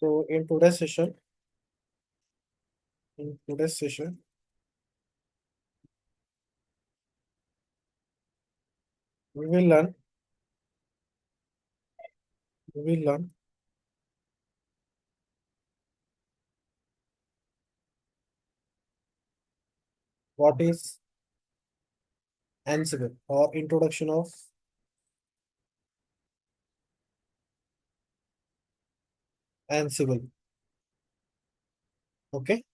So in today's session, we will learn we will learn what is Ansible or introduction of Ansible. Okay.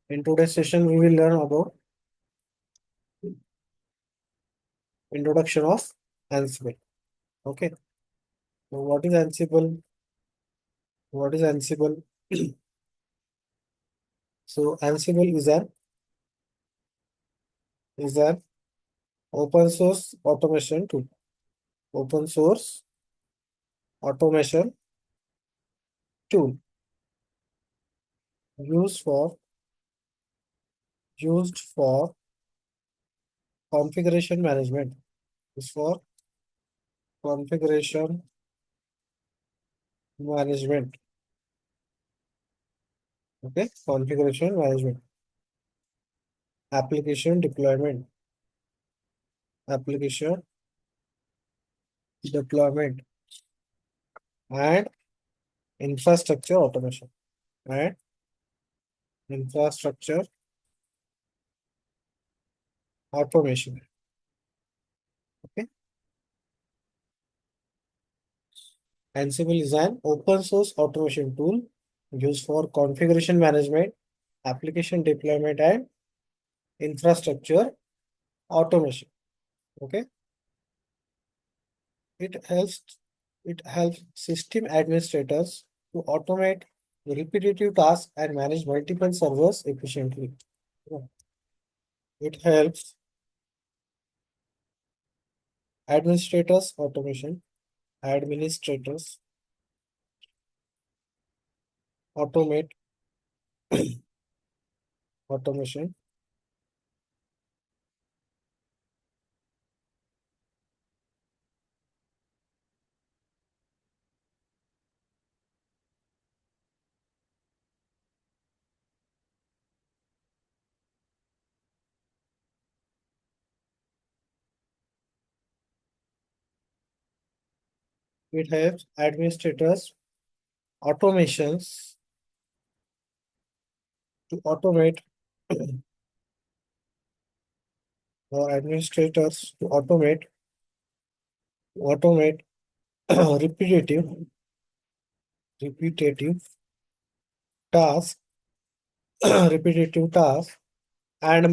In today's session, we will learn about introduction of Ansible. Okay. So what is Ansible? What is Ansible? So Ansible is an open source automation tool. Open source automation tool used for used for configuration management. Used for configuration management. Okay, configuration management, application deployment, and infrastructure automation and infrastructure automation. Okay, Ansible is an open source automation tool used for configuration management, application deployment, and infrastructure automation. Okay, it helps it helps system administrators to automate repetitive tasks and manage multiple servers efficiently. Yeah. It helps administrators automation, administrators automate automation. It helps administrators automations to administrators to automate repetitive tasks repetitive tasks and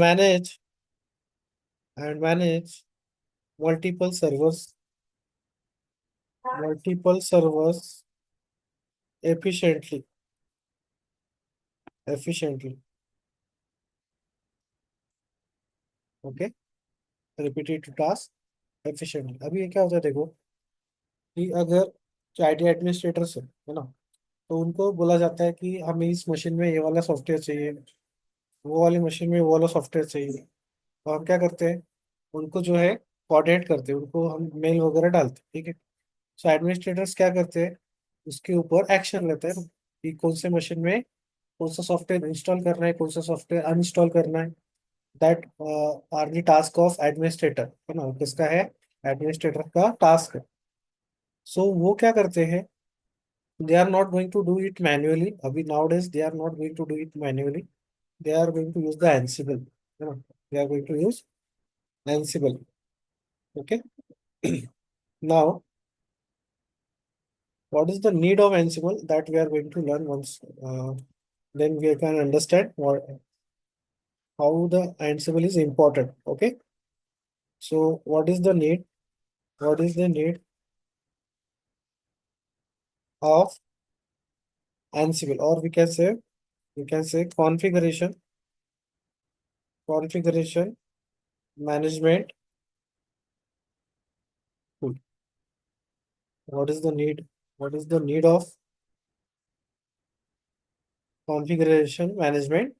manage multiple servers multiple servers efficiently. Okay, repeated task efficiently. अभी ये क्या होता है देखो कि अगर IT administrators है ना, तो उनको बोला जाता है कि हमें इस मशीन में ये वाला सॉफ्टवेयर चाहिए, वो वाली मशीन में वो वाला सॉफ्टवेयर चाहिए. तो हम क्या करते हैं, उनको जो है कोऑर्डिनेट करते हैं, उनको हम मेल वगैरह डालते हैं. ठीक है. सो एडमिनिस्ट्रेटर्स क्या करते हैं, उसके ऊपर एक्शन लेते हैं कि कौन से मशीन में कौन सा सॉफ्टवेयर इंस्टॉल करना है, कौन सा सॉफ्टवेयर अनइंस्टॉल करना है. That are the task of administrator, है ना, किसका है, एडमिनिस्ट्रेटर का टास्क है। सो वो क्या करते हैं, they are not going to do it manually, अभी now days they are not going to do it manually, they are going to use the Ansible, है ना, they are going to use Ansible. Okay. Now what is the need of ansible that we are going to learn once, then we can understand how the ansible is important. Okay, so what is the need, what is the need of ansible, or we can say configuration management tool. What is the need, what is the need of configuration management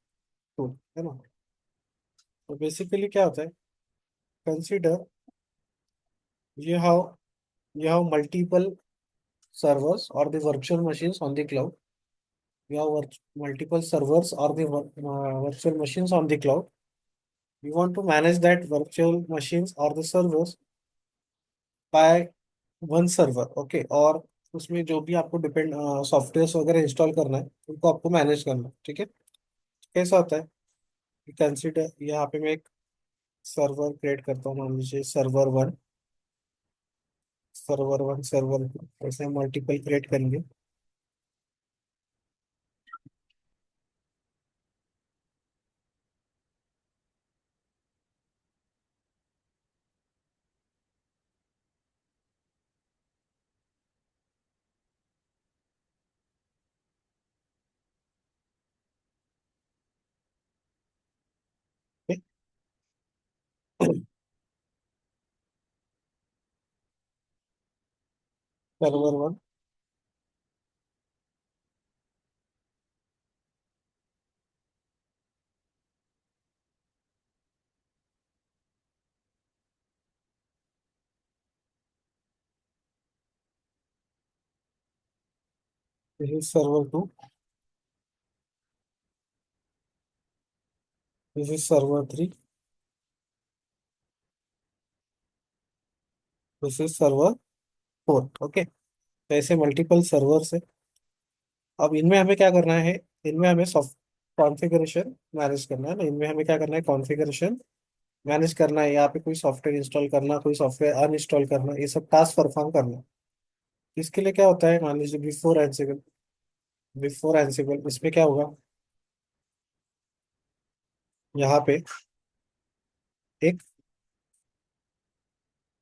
tool, है ना। तो basically क्या होता है, consider you you have multiple servers or the virtual machines on the cloud. You have multiple servers or the virtual machines on the cloud. You want to manage that virtual machines or the servers by one server, okay. और उसमें जो भी आपको depend software वगैरह install करना है उनको आपको मैनेज करना है, ठीक है। कैसा होता है, कंसिडर यहाँ पे मैं एक सर्वर क्रिएट करता हूँ, मान लीजिए सर्वर 1, सर्वर 1, सर्वर 2, ऐसे मल्टीपल क्रिएट करेंगे। Server 1, this is server 2, this is server 3, this is server 4, okay. तो ऐसे मल्टीपल सर्वर्स है। अब इनमें हमें क्या करना है, इनमें हमें सॉफ्ट कॉन्फ़िगरेशन मैनेज करना है ना, इनमें हमें क्या करना है, कॉन्फ़िगरेशन मैनेज करना है, यहाँ पे कोई सॉफ्टवेयर इंस्टॉल करना, कोई सॉफ्टवेयर अनइंस्टॉल करना, ये सब टास्क परफॉर्म करना है। इसके लिए क्या होता है, मान लीजिए बिफोर एंसिबल इसमें क्या होगा, यहाँ पे एक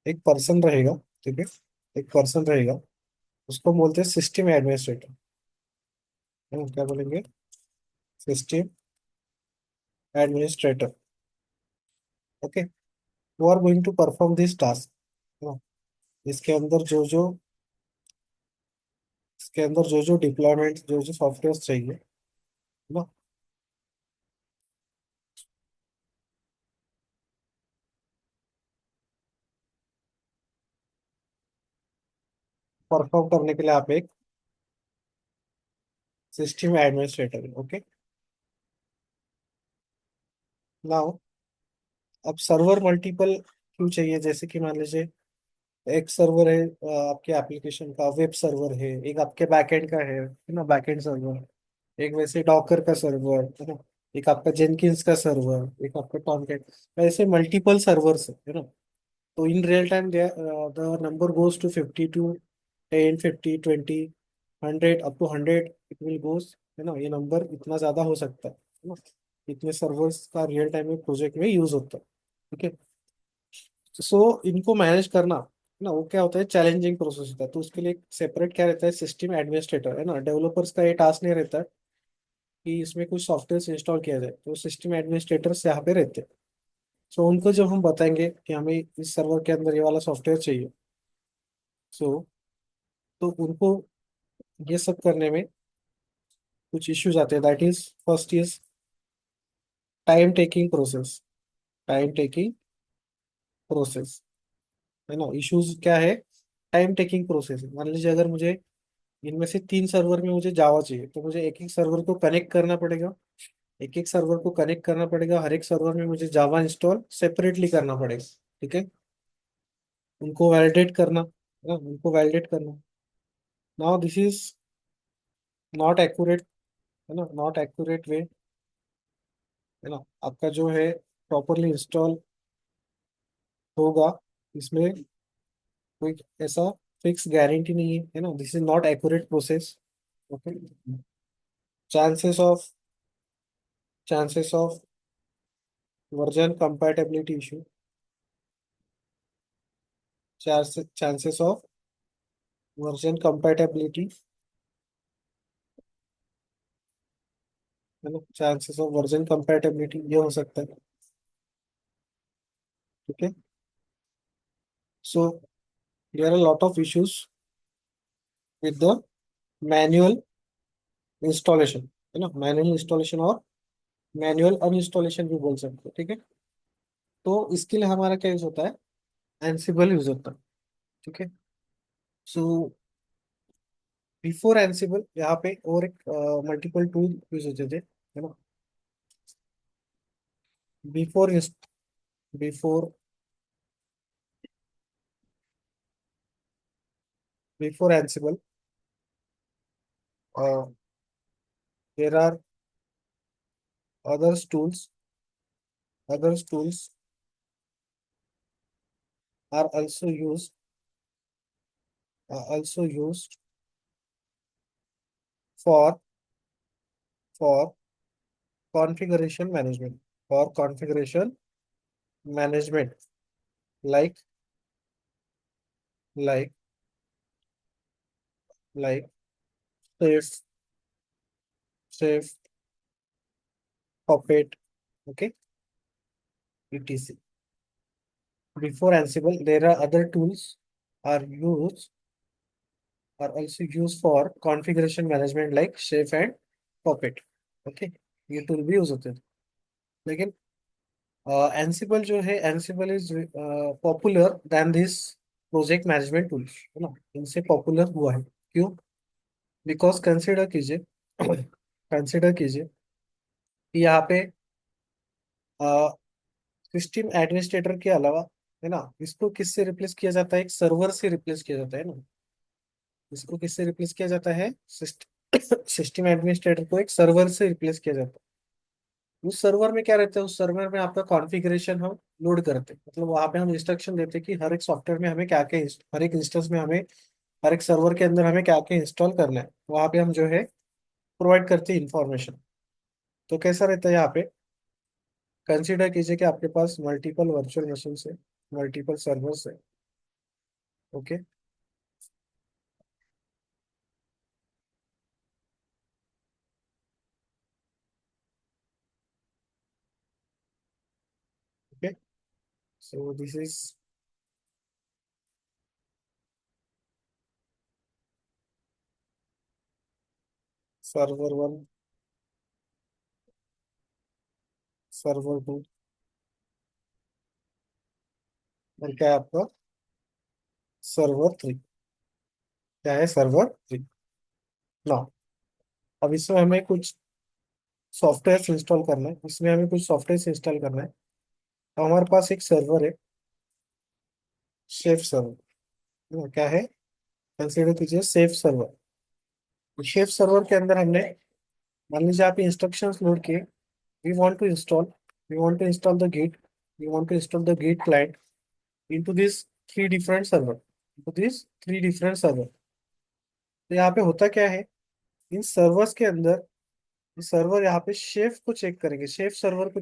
एक पर्सन रहेगा, ठीक है, एक पर्सन रहेगा, उसको बोलते हैं सिस्टम एडमिनिस्ट्रेटर, है ना, क्या बोलेंगे, system administrator, okay. who are going to perform this task, है ना। इसके अंदर जो जो इसके अंदर जो जो डिप्लॉयमेंट, जो जो सॉफ्टवेयर चाहिए, है ना, परफॉर्म करने के लिए आप एक सिस्टम एडमिनिस्ट्रेटर, ओके। नाउ अब सर्वर मल्टीपल क्यों चाहिए, जैसे कि मान लीजिए एक सर्वर है आपके एप्लीकेशन का, वेब सर्वर है, एक आपके बैकएंड का है ना, बैकएंड सर्वर, एक वैसे डॉकर का सर्वर, है ना, एक आपका जेनकिंस का सर्वर, एक आपका टॉमकैट, ऐसे मल्टीपल सर्वर्स है ना। तो in real time the number goes to 52, 10, 50, 20, 100, up to 100 it will goes, है ना, ये नंबर इतना ज्यादा हो सकता है ना। इतने सर्वर्स का रियल टाइम में प्रोजेक्ट में यूज होता है, ठीक है। सो इनको मैनेज करना, है ना, वो क्या होता है, चैलेंजिंग प्रोसेस होता है। तो उसके लिए सेपरेट क्या रहता है, सिस्टम एडमिनिस्ट्रेटर, है ना। डेवलपर्स का ये टास्क नहीं रहता कि इसमें कुछ सॉफ्टवेयर इंस्टॉल किया जाए, तो सिस्टम एडमिनिस्ट्रेटर्स यहाँ पे रहते हैं। सो उनको जब हम बताएंगे कि हमें इस सर्वर के अंदर ये वाला सॉफ्टवेयर चाहिए, सो तो उनको ये सब करने में कुछ इश्यूज आते हैं, that is first is time taking process, time taking process, है ना। इश्यूज क्या है, टाइम टेकिंग प्रोसेस। मान लीजिए अगर मुझे इनमें से 3 सर्वर में मुझे जावा चाहिए, तो मुझे एक एक सर्वर को कनेक्ट करना पड़ेगा, एक एक सर्वर को कनेक्ट करना पड़ेगा, हर एक सर्वर में मुझे जावा इंस्टॉल सेपरेटली करना पड़ेगा। ठीक है, उनको वैलिडेट करना, उनको वैलिडेट करना। Now this is not accurate, है ना, नॉट एक्यूरेट वे, है ना। आपका जो है प्रॉपरली इंस्टॉल होगा, इसमें कोई ऐसा फिक्स गारंटी नहीं है ना। This is not accurate process. Okay, chances of chances of version compatibility issue, chances of version compatibility, है ना, चांसेस ऑफ वर्जन कंपैटिबिलिटी ये हो सकता है। ठीक है, so there are lot of issues with the manual installation, है ना, मैनुअल इंस्टॉलेशन और मैनुअल अनइंस्टॉलेशन भी बोल सकते हैं। ठीक है, तो इसके लिए हमारा क्या यूज होता है, एंसिबल यूज होता है। ठीक है, सो बिफोर एंसिबल यहाँ पे और एक मल्टीपल टूल यूज होते थे, है ना। Before before before Ansible there are others tools, others tools are also used for for configuration management, for configuration management, like like like safe safe puppet, okay, etc. Before Ansible, there are other tools are used are also used for configuration management like Chef and Puppet. Okay, ये tool भी use होते हैं। लेकिन Ansible जो है, Ansible is popular then this project management tools, है ना। इनसे पॉपुलर हुआ है, क्यों? बिकॉज कंसिडर कीजिए कंसिडर कीजिए कि यहाँ पे सिस्टम एडमिनिस्ट्रेटर के अलावा, है ना, इसको किससे रिप्लेस किया जाता है, एक सर्वर से रिप्लेस किया जाता है ना। इसको किससे रिप्लेस किया जाता है, सिस्टम एडमिनिस्ट्रेटर को एक सर्वर से रिप्लेस किया जाता है। उस सर्वर में क्या रहता है, उस सर्वर में आपका कॉन्फ़िगरेशन हम लोड करते हैं, मतलब वहां पे हम इंस्ट्रक्शन देते हैं कि हर एक सॉफ्टवेयर में हमें क्या क्या, हर एक इंस्टेंस में हमें, हर एक सर्वर के अंदर हमें क्या क्या इंस्टॉल करना है, वहां पे हम जो है प्रोवाइड करते हैं इंफॉर्मेशन। तो कैसा रहता है यहाँ पे, कंसिडर कीजिए कि आपके पास मल्टीपल वर्चुअल मशीन है, मल्टीपल सर्वर्स है। Okay, okay, so this is server one, server two, और क्या है आपका सर्वर थ्री। क्या है सर्वर थ्री ना। अब इसमें हमें कुछ सॉफ्टवेयर इंस्टॉल करना है, इसमें हमें कुछ सॉफ्टवेयर इंस्टॉल करना है। तो हमारे पास एक सर्वर है, सेफ सर्वर, क्या है, कंसिडर कीजिए सेफ सर्वर। सेफ सर्वर के अंदर हमने, मान लीजिए आप इंस्ट्रक्शंस लोड किए, we want to install we want to install the Git we want to install the Git client into this three different server, into this three different server. तो यहाँ पे होता क्या है, इन सर्वर्स के अंदर, सर्वर यहाँ पे शेफ को चेक करेंगे, शेफ सर्वर को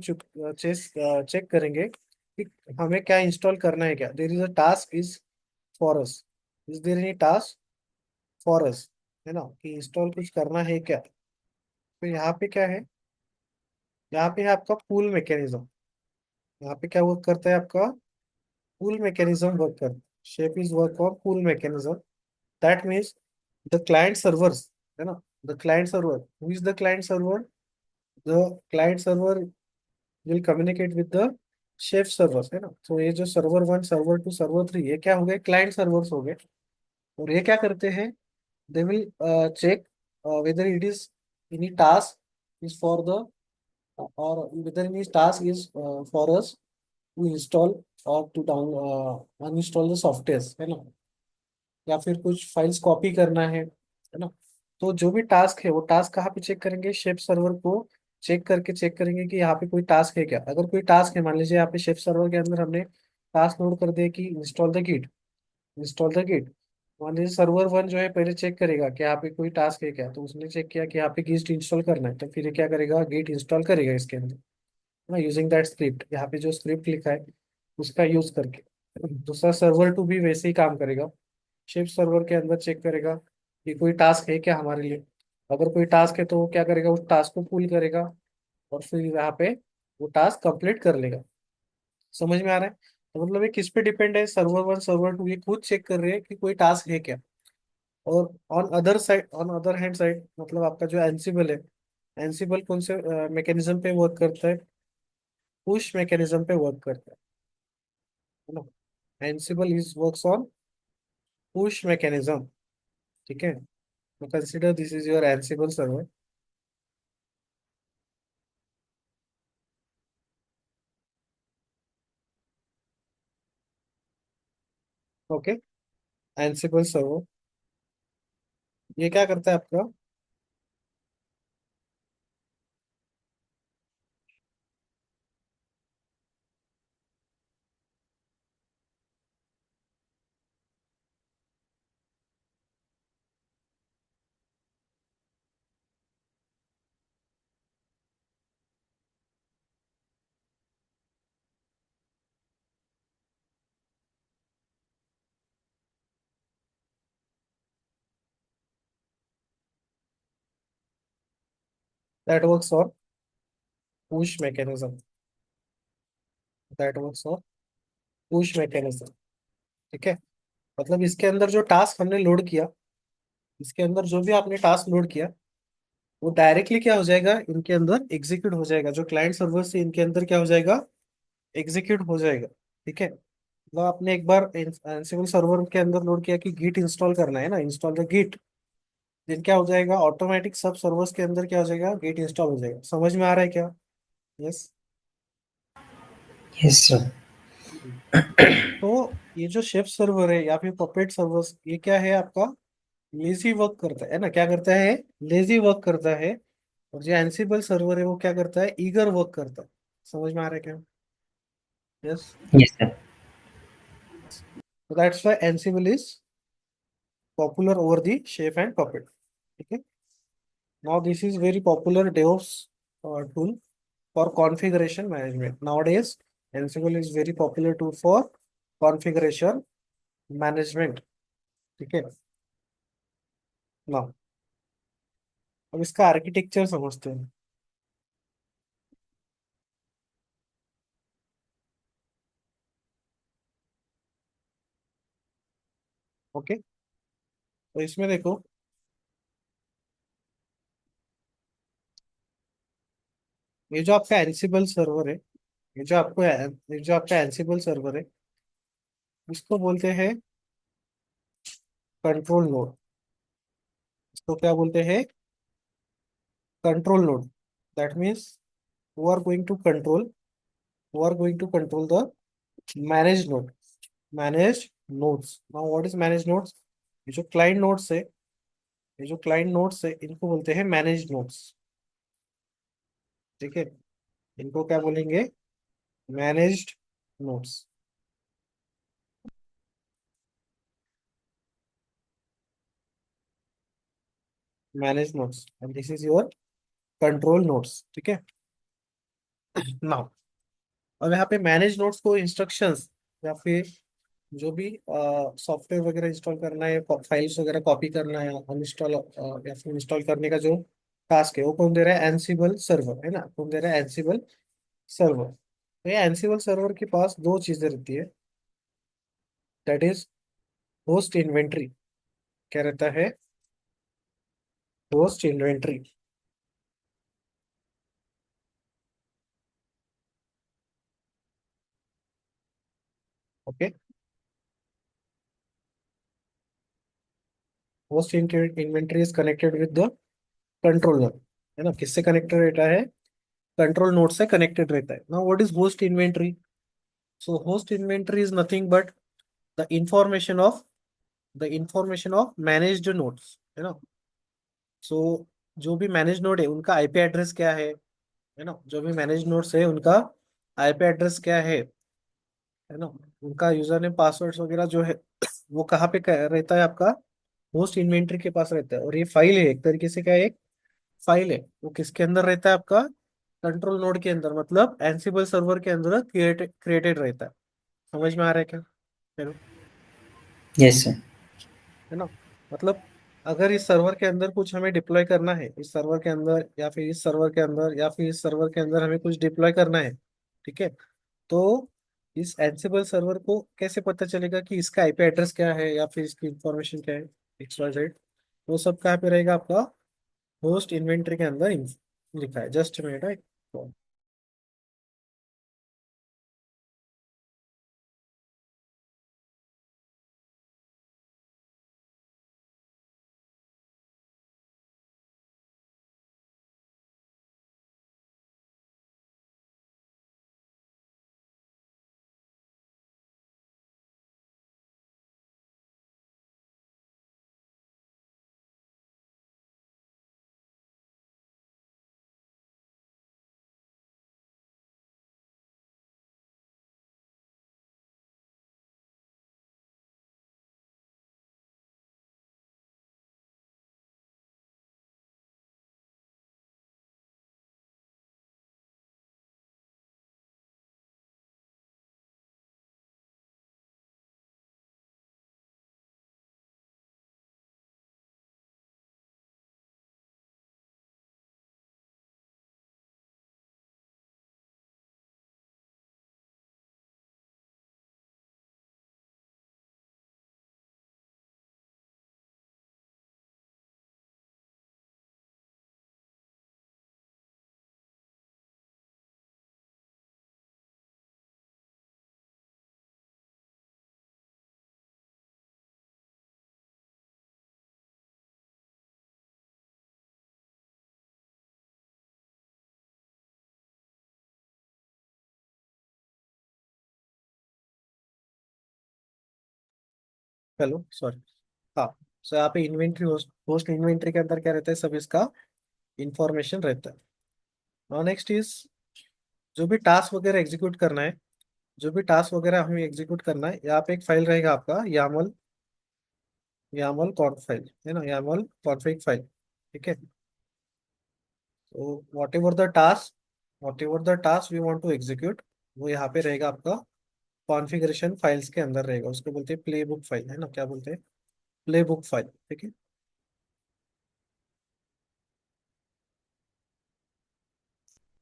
चेक करेंगे कि हमें क्या इंस्टॉल करना है, क्या there is a task is for us, is there any task for us, है ना, कि इंस्टॉल कुछ करना है क्या। तो यहाँ पे क्या है, यहाँ पे है आपका पूल मैकेनिज्म। यहाँ पे क्या वर्क करता है आपका, पूल मैकेनिज्म वर्क करता है। Chef is work on pull mechanism, that means the client servers, है ना, the client server, who is the client server, the client server will communicate with the Chef servers, है ना। तो ये जो server one, server two, server three, ये क्या हो गए, क्लाइंट सर्वर्स हो गए। और ये क्या करते हैं, they will check whether it is any task is for the और within this task is for us to install और to down uninstall the softwares, है ना, या फिर कुछ फाइल्स कॉपी करना है ना। तो जो भी टास्क है वो टास्क कहाँ पे चेक करेंगे, शेफ सर्वर को चेक करेंगे कि यहाँ पे कोई टास्क है क्या। अगर कोई टास्क है, मान लीजिए यहाँ पे शेफ सर्वर के अंदर हमने टास्क नोट कर दिया कि इंस्टॉल द गिट। मान लीजिए सर्वर वन जो है पहले चेक करेगा कि यहाँ पे कोई टास्क है क्या, तो उसने चेक किया कि यहाँ पे गिट इंस्टॉल करना है, तो फिर ये क्या करेगा, गिट इंस्टॉल करेगा इसके अंदर, है ना, यूजिंग दैट स्क्रिप्ट, यहाँ पे जो स्क्रिप्ट लिखा है उसका यूज करके। दूसरा सर्वर टू भी वैसे ही काम करेगा, शिफ्ट सर्वर के अंदर चेक करेगा कि कोई टास्क है क्या हमारे लिए। अगर कोई टास्क है तो वो क्या करेगा, उस टास्क को पुल करेगा और फिर यहाँ पे वो टास्क कंप्लीट कर लेगा। समझ में आ रहा है? तो मतलब ये किस पे डिपेंड है, सर्वर वन सर्वर टू ये खुद चेक कर रहे हैं कि कोई टास्क है क्या। और ऑन अदर हैंड साइड मतलब आपका जो एनसिबल है, एनसिबल कौन से मैकेनिज्म पे वर्क करता है, पुश मैकेनिज्म पे वर्क करता है ना। एनसिबल is works on push mechanism, ठीक है। तो consider this is your एनसिबल server. Okay, एनसिबल server ये क्या करता है आपका, that works on push mechanism, that works on push mechanism, ठीक है। मतलब इसके अंदर जो टास्क हमने लोड किया, इसके अंदर जो भी आपने टास्क लोड किया वो डायरेक्टली क्या हो जाएगा, इनके अंदर एग्जीक्यूट हो जाएगा, जो क्लाइंट सर्वर से इनके अंदर क्या हो जाएगा, एग्जीक्यूट हो जाएगा, ठीक है। मतलब आपने एक बार एनसिबल सर्वर के अंदर लोड किया कि गिट इंस्टॉल करना है ना, इंस्टॉल द गिट, देन क्या हो जाएगा, ऑटोमेटिक सब सर्वर्स के अंदर क्या हो जाएगा, गिट इंस्टॉल हो जाएगा। समझ में आ रहा है क्या? यस। Yes, sir. तो ये जो शेफ सर्वर है या फिर पपेट सर्वर्स, ये क्या है आपका, लेजी वर्क करता है ना, क्या करता है, लेजी वर्क करता है। और जो एनसिबल सर्वर है वो क्या करता है, ईगर वर्क करता है। समझ में आ रहा है क्या? यस। Yes, sir. तो that's why एनसिबल is popular over the chef and puppet, ठीक है। Now this is very popular DevOps tool for configuration management nowadays. एनसिबल is very popular tool for configuration management, ठीक है। नाउ अब इसका architecture समझते हैं। Okay, तो इसमें देखो, ये जो आपका एनसिबल सर्वर है, ये जो आपका एनसिबल सर्वर है, इसको बोलते हैं कंट्रोल नोड। इसको क्या बोलते हैं, control node. That means who are going to control who are going to control the managed node, managed nodes। now what is managed nodes? ये जो क्लाइंट नोड्स है, ये जो क्लाइंट नोड्स है इनको बोलते हैं मैनेज्ड नोड्स, ठीक है। इनको क्या बोलेंगे, managed nodes, managed nodes, and this is your control nodes, ठीक है। नाउ अब यहाँ पे मैनेज नोड्स को इंस्ट्रक्शंस या फिर जो भी सॉफ्टवेयर वगैरह इंस्टॉल करना है, फाइल्स वगैरह कॉपी करना है, अनइंस्टॉल या फिर इंस्टॉल करने का जो टास्क है वो कौन दे रहा है, एनसिबल सर्वर, है ना, कौन दे रहा है, एनसिबल सर्वर। तो ये एनसिबल सर्वर के पास दो चीजें रहती है, दैट इज होस्ट इन्वेंट्री। क्या रहता है, host inventory, okay. Host inventory is connected with the controller, है ना, किससे कनेक्टेड रहता है, कंट्रोल नोड से कनेक्टेड रहता है। Now what is host inventory? So host inventory is nothing but the information of managed nodes, है ना। सो जो भी मैनेज नोड है उनका आईपी एड्रेस क्या है ना, जो भी मैनेज नोड्स है उनका आईपी एड्रेस क्या है ना, उनका यूजर नेम पासवर्ड्स वगैरह जो है वो कहाँ पे रहता है आपका, होस्ट इन्वेंटरी के पास रहता है। और ये फाइल है, एक तरीके से क्या है, एक फाइल है। वो किसके अंदर रहता है आपका, कंट्रोल नोड के अंदर, मतलब एनसिबल सर्वर के अंदर क्रिएटेड रहता है। समझ में आ रहा है क्या? Hello, Yes, sir. है ना। मतलब अगर इस सर्वर के अंदर कुछ हमें डिप्लॉय करना है, इस सर्वर के अंदर या फिर इस सर्वर के अंदर या फिर इस सर्वर के अंदर हमें कुछ डिप्लॉय करना है, ठीक है, तो इस एनसिबल सर्वर को कैसे पता चलेगा कि इसका आईपी एड्रेस क्या है या फिर इसकी इंफॉर्मेशन क्या है, एक्स वाई जेड, वो सब कहाँ पे रहेगा आपका, होस्ट इन्वेंटरी के अंदर लिखा है। जस्ट मिनट है। Hello, sorry. हाँ, सो यहाँ पे इन्वेंट्री, होस्ट होस्ट इन्वेंट्री के अंदर क्या रहता है, सब इसका इंफॉर्मेशन रहता है। और नेक्स्ट इज, जो भी टास्क वगैरह एग्जीक्यूट करना है, जो भी टास्क वगैरह हमें एग्जीक्यूट करना है, यहाँ पे एक फाइल रहेगा आपका, यामल, यामल कॉन्फ फाइल, है ना, यामल कॉन्फिग फाइल, ठीक है। तो whatever the task we want to execute, वो यहाँ पे रहेगा आपका, कॉन्फ़िगरेशन फाइल्स के अंदर रहेगा। उसको बोलते हैं प्ले बुक फाइल, है ना, क्या बोलते हैं, प्ले बुक फाइल, ठीक है।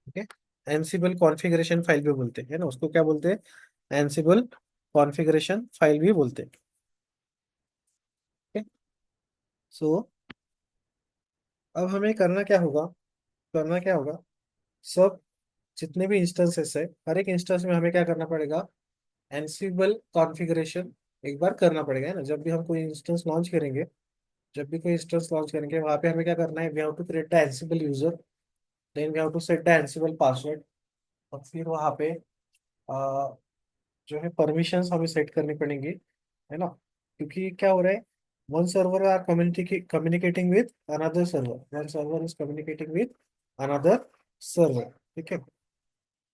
ठीक है, एनसिबल कॉन्फ़िगरेशन फाइल भी बोलते हैं, है ना, उसको क्या बोलते हैं, एनसिबल कॉन्फ़िगरेशन फाइल भी बोलते हैं। ठीक है। सो अब हमें करना क्या होगा, सब जितने भी इंस्टेंसेस है, हर एक इंस्टेंस में हमें क्या करना पड़ेगा, एनसिबल कॉन्फ़िगरेशन एक बार करना पड़ेगा, है ना। जब भी कोई इंस्टेंस लॉन्च करेंगे वहां पे हमें क्या करना है, we have to create the Ansible user, then we have to set the Ansible password. और फिर वहां पे जो है परमिशंस हमें सेट करनी पड़ेंगी, है ना। क्योंकि क्या हो रहा है, one server are communicating with another server, one server is communicating with another server, ठीक है।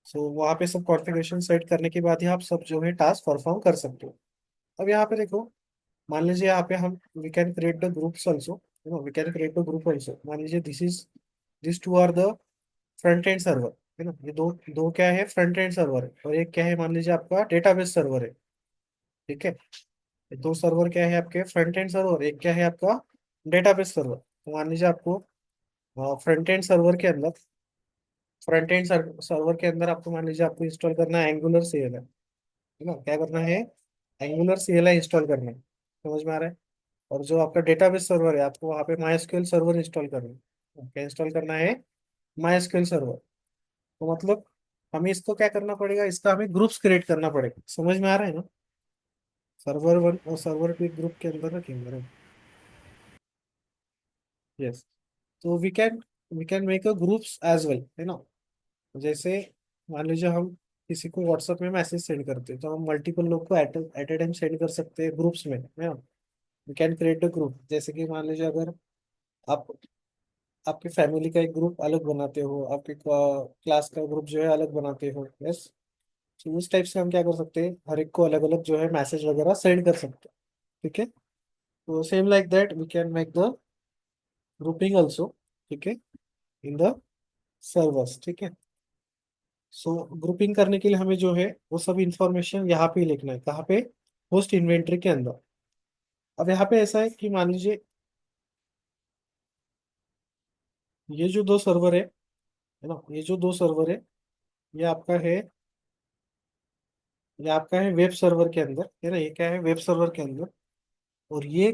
सो वहाँ पे सब कॉन्फ़िगरेशन सेट करने के बाद ही आप सब जो है टास्क परफॉर्म कर सकते हो। अब यहाँ पे देखो, मान लीजिए यहाँ पे हम, we can create the groups also, we can create the group also. मान लीजिए this two are the front end server, है ना, ये दो दो क्या है, फ्रंट एंड सर्वर है, और एक क्या है, मान लीजिए आपका डेटाबेस सर्वर है, ठीक है। ये दो सर्वर क्या है आपके, फ्रंट एंड सर्वर, एक क्या है आपका डेटाबेस सर्वर। तो मान लीजिए आपको फ्रंट एंड सर्वर के अंदर फ्रंट एंड सर्वर के अंदर आपको, मान लीजिए आपको इंस्टॉल करना है एंगुलर CLI, है ना, क्या करना है, एंगुलर CLI इंस्टॉल करना है। समझ में आ रहा है। और जो आपका डेटाबेस सर्वर है, आपको वहाँ पे MySQL सर्वर इंस्टॉल करना है। क्या इंस्टॉल करना है, MySQL सर्वर। तो मतलब हमें इसको क्या करना पड़ेगा, इसका हमें ग्रुप्स क्रिएट करना पड़ेगा। समझ में आ रहा है ना, सर्वर वन और सर्वर टू एक ग्रुप के अंदर रखेंगे। यस। तो we can make a groups as well, है ना। जैसे मान लीजिए हम किसी को व्हाट्सएप में मैसेज सेंड करते हैं, तो हम मल्टीपल लोग को at at a time send कर सकते हैं ग्रुप्स में, है ना। We can create the group. जैसे कि मान लीजिए अगर आप आपकी फैमिली का एक ग्रुप अलग बनाते हो, आपके क्लास का ग्रुप जो है अलग बनाते हो, यस। तो उस टाइप से हम क्या कर सकते हैं, हर एक को अलग अलग जो है मैसेज वगैरह सेंड कर सकते हैं। ठीक है। तो same like that we can make the grouping also. ठीक है। In the servers. ठीक है। सो ग्रुपिंग करने के लिए हमें जो है वो सब इंफॉर्मेशन यहाँ पे ही लिखना है, कहाँ पे, होस्ट इन्वेंटरी के अंदर। अब यहाँ पे ऐसा है कि मान लीजिए ये जो दो सर्वर है ना, ये जो दो सर्वर ये आपका है ये आपका है वेब सर्वर के अंदर, है ना। ये क्या है, वेब सर्वर के अंदर। और ये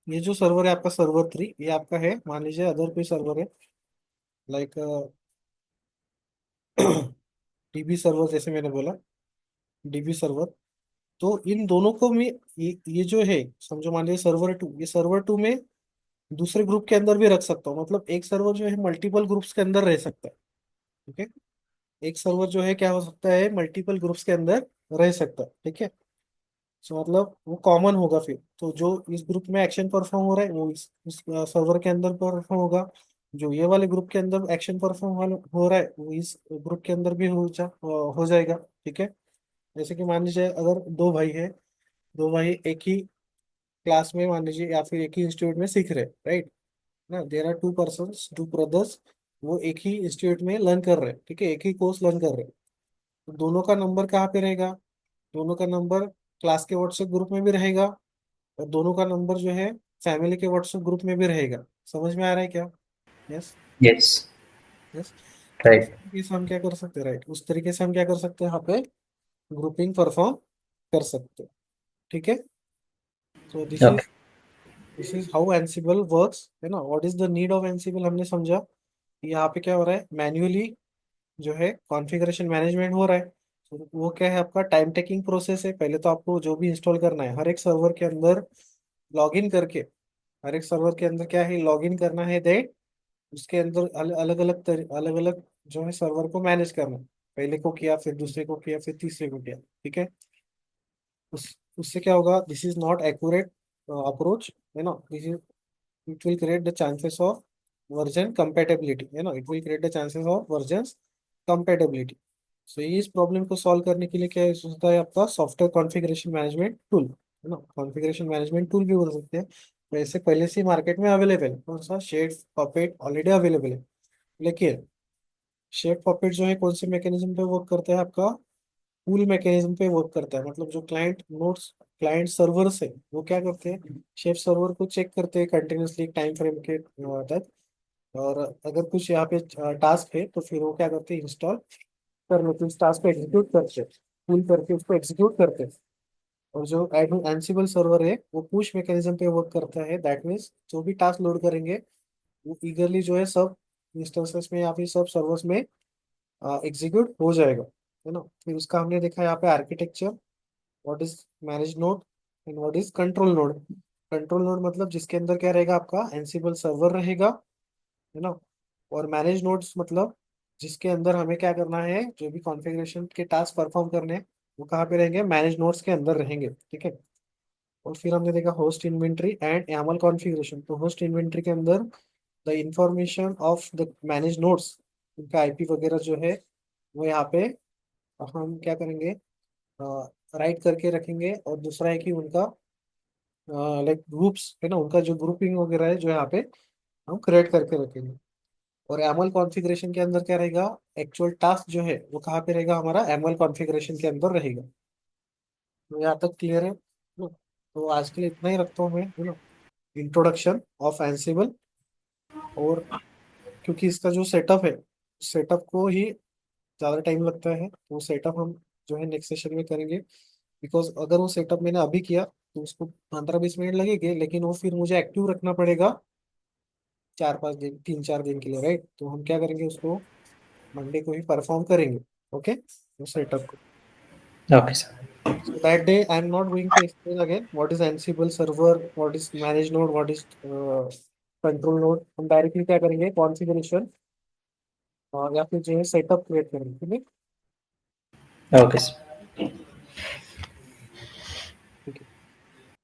जो सर्वर है आपका सर्वर 3, ये आपका है मान लीजिए अदर कोई सर्वर है, लाइक डीबी सर्वर, जैसे मैंने बोला डीबी सर्वर। तो इन दोनों को मैं ये जो है समझो, मान लीजिए सर्वर 2, ये सर्वर 2 में दूसरे ग्रुप के अंदर भी रख सकता हूँ। मतलब एक सर्वर जो है मल्टीपल ग्रुप्स के अंदर रह सकता है। ठीक है। एक सर्वर जो है क्या हो सकता है, मल्टीपल ग्रुप्स के अंदर रह सकता है। ठीक है। सो मतलब वो कॉमन होगा फिर, तो जो इस ग्रुप में एक्शन परफॉर्म हो रहा है वो इस सर्वर के अंदर परफॉर्म होगा। जो ये वाले ग्रुप के अंदर एक्शन परफॉर्म हो रहा है वो इस ग्रुप के अंदर भी हो जाएगा। ठीक है। जैसे कि मान लीजिए अगर दो भाई है, दो भाई एक ही क्लास में मान लीजिए या फिर एक ही इंस्टीट्यूट में सीख रहे, राइट ना। देर आर 2 पर्सन, 2 ब्रदर्स, वो एक ही इंस्टीट्यूट में लर्न कर रहे हैं। ठीक है। एक ही कोर्स लर्न कर रहे हैं। तो दोनों का नंबर कहाँ पे रहेगा, दोनों का नंबर क्लास के व्हाट्सएप ग्रुप में भी रहेगा, और दोनों का नंबर जो है फैमिली के व्हाट्सएप ग्रुप में भी रहेगा। समझ में आ रहा है क्या। यस। Yes. यस। तो उस Right. तरीके से हम क्या कर सकते हैं, राइट, उस तरीके से हम क्या कर सकते हैं यहाँ पे ग्रुपिंग परफॉर्म कर सकते हैं। ठीक है। तो Okay. This is how Ansible works, है ना। What is the need of Ansible, हमने समझा। यहाँ पे क्या हो रहा है, मैन्युअली जो है कॉन्फ़िगरेशन मैनेजमेंट हो रहा है। तो वो क्या है, आपका टाइम टेकिंग प्रोसेस है। पहले तो आपको जो भी इंस्टॉल करना है हर एक सर्वर के अंदर लॉग इन करके, हर एक सर्वर के अंदर क्या है, लॉग इन करना है, दे उसके अंदर अलग अलग जो है सर्वर को मैनेज करना है। पहले को किया, फिर दूसरे को किया, फिर तीसरे को किया। ठीक है। उससे क्या होगा, this is not accurate approach, है ना। This is, it will create the chances of version compatibility, है ना। It will create the chances of version compatibility. So ये इस प्रॉब्लम को सॉल्व करने के लिए क्या यूज होता है, आपका सॉफ्टवेयर कॉन्फ़िगरेशन मैनेजमेंट टूल, है ना। कॉन्फ़िगरेशन मैनेजमेंट टूल भी बोल सकते हैं। वैसे पहले से मार्केट में अवेलेबल है, कौन सा, शेड पपेट ऑलरेडी अवेलेबल है। लेकिन शेड पपेट जो है कौन से मैकेनिज्म पे वर्क करता है, आपका पूल मैकेनिज्म पे वर्क करता है। मतलब जो क्लाइंट नोड्स, क्लाइंट सर्वर्स है, वो क्या करते हैं, शेफ सर्वर को चेक करते हैं कंटिन्यूसली टाइम फ्रेम के तक। और अगर कुछ यहाँ पे टास्क है तो फिर वो क्या करते हैं, इंस्टॉल कर लेते हैं, उस टास्क को एग्जीक्यूट करते हैं, पुल करके उसको एग्जीक्यूट करते हैं। और जो एंसिबल सर्वर है वो पुश मैकेनिज्म पे वर्क करता है। दैट मीन्स जो भी टास्क लोड करेंगे वो ईगरली जो है सब इंस्टेंसेस में या फिर सब सर्वर्स में एग्जीक्यूट हो जाएगा, है ना। फिर उसका हमने देखा यहाँ पे architecture, what is manage node and what is control node. Control node मतलब जिसके अंदर क्या रहेगा, आपका एंसिबल सर्वर रहेगा, है ना। और मैनेज नोड्स मतलब जिसके अंदर हमें क्या करना है, जो भी कॉन्फ़िगरेशन के टास्क परफॉर्म करने हैं वो कहाँ पे रहेंगे, मैनेज नोड्स के अंदर रहेंगे। ठीक है। और फिर हमने देखा host inventory and YAML configuration. तो होस्ट इन्वेंट्री के अंदर the information of the manage nodes, उनका आईपी वगैरह जो है वो यहाँ पे हम क्या करेंगे, राइट करके रखेंगे। और दूसरा है कि उनका लाइक ग्रुप्स, है ना, उनका जो ग्रुपिंग वगैरह है जो यहाँ पे हम क्रिएट करके रखेंगे। और एमएल कॉन्फ़िगरेशन के अंदर क्या रहेगा, एक्चुअल टास्क जो है वो कहाँ पे रहेगा, हमारा एमएल कॉन्फ़िगरेशन के अंदर रहेगा। तो यहाँ तक क्लियर है ना? तो आज के लिए इतना ही रखता हूँ मैं, है ना, इंट्रोडक्शन ऑफ एंसिबल। और क्योंकि इसका जो सेटअप है, सेटअप को ही ज़्यादा टाइम लगता है, तो वो सेटअप हम जो है नेक्स्ट सेशन में करेंगे। बिकॉज अगर वो सेटअप मैंने अभी किया तो उसको 15-20 मिनट लगेंगे, लेकिन वो फिर मुझे एक्टिव रखना पड़ेगा 4-5 दिन, 3-4 दिन के लिए, राइट। तो हम क्या करेंगे, उसको मंडे को ही परफॉर्म करेंगे। ओके, वो सेटअप को। Okay, sir. So that day I'm not going to explain again what is Ansible server, what is manage node, what is control node. हम डायरेक्टली क्या करेंगे, कॉन्फ़िगरेशन और या फिर जो है सेटअप क्रिएट करेंगे, ठीक है। Okay sir. ठीक है।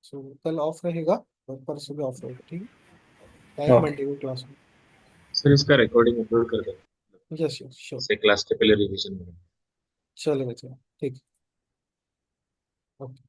सो कल ऑफ रहेगा और परसों भी ऑफ रहेगा, ठीक है। Direct okay. मंडे को क्लास में। सर इसका रिकॉर्डिंग अपलोड कर दें, यस यस श्योर। जैसे क्लास के पहले रिवीजन में। चलेगा चलो, ठीक है। ओके।